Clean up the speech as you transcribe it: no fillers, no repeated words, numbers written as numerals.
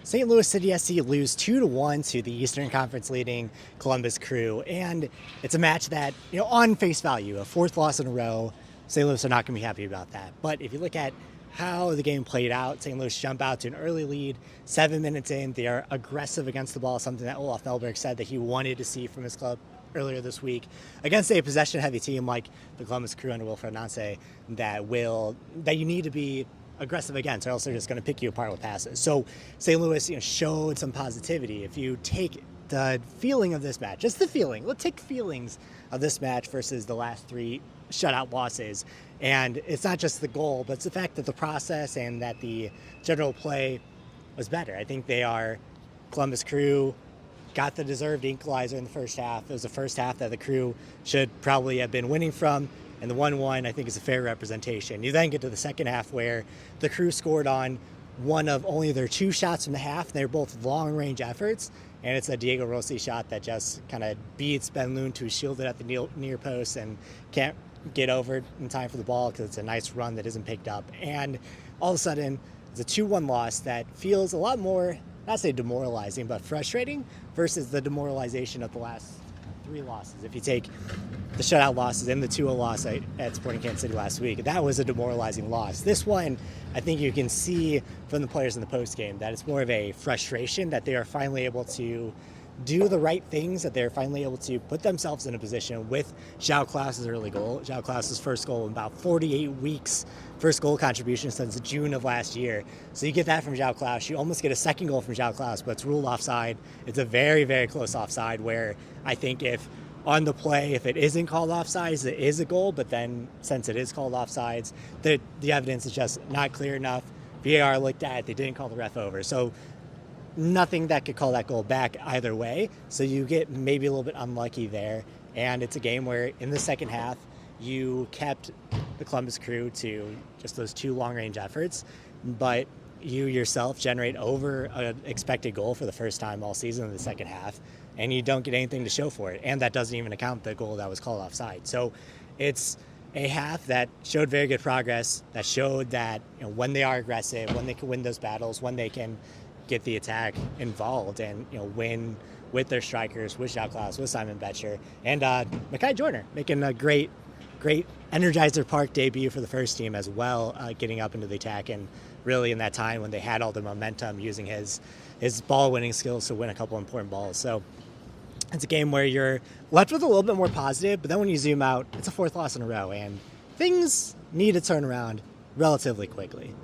St. Louis City SC lose 2-1 to the Eastern Conference leading Columbus Crew. And it's a match that, on face value, a fourth loss in a row, St. Louis are not going to be happy about that. But if you look at how the game played out, St. Louis jump out to an early lead, 7 minutes in. They are aggressive against the ball, something that Olaf Melberg said that he wanted to see from his club earlier this week against a possession-heavy team like the Columbus Crew under Wilfred Nancy that you need to be aggressive against, or else they're just going to pick you apart with passes. So St. Louis, showed some positivity. If you take the feeling of this match, just the feeling, let's take feelings of this match versus the last three shutout losses. And it's not just the goal, but it's the fact that the process and that the general play was better. I think Columbus Crew got the deserved equalizer in the first half. It was the first half that the Crew should probably have been winning from. And the 1-1, I think, is a fair representation. You then get to the second half where the Crew scored on one of only their two shots from the half. They're both long-range efforts, and it's a Diego Rossi shot that just kind of beats Ben Lund, who's shielded at the near post and can't get over in time for the ball because it's a nice run that isn't picked up. And all of a sudden, it's a 2-1 loss that feels a lot more, not say demoralizing, but frustrating versus the demoralization of the last three losses. If you take the shutout losses and the 2-0 loss at Sporting Kansas City last week, that was a demoralizing loss. This one, I think you can see from the players in the postgame that it's more of a frustration that they are finally able to do the right things, that they're finally able to put themselves in a position with João Klaus's early goal. João Klaus's first goal in about 48 weeks, first goal contribution since June of last year. So you get that from João Klaus. You almost get a second goal from João Klaus, but it's ruled offside. It's a very, very close offside where I think if on the play, if it isn't called offsides, it is a goal, but then since it is called offsides, the evidence is just not clear enough. VAR looked at it, they didn't call the ref over. So nothing that could call that goal back either way. So you get maybe a little bit unlucky there. And it's a game where in the second half, you kept the Columbus Crew to just those two long-range efforts, but you yourself generate over an expected goal for the first time all season in the second half, and you don't get anything to show for it. And that doesn't even account the goal that was called offside. So it's a half that showed very good progress, that showed that when they are aggressive, when they can win those battles, when they can get the attack involved and win with their strikers, with João Klaus, with Simon Betcher, and Makai Joyner making a great Energizer Park debut for the first team as well, getting up into the attack and really in that time when they had all the momentum, using his ball-winning skills to win a couple important balls. So it's a game where you're left with a little bit more positive, but then when you zoom out, it's a fourth loss in a row, and things need to turn around relatively quickly.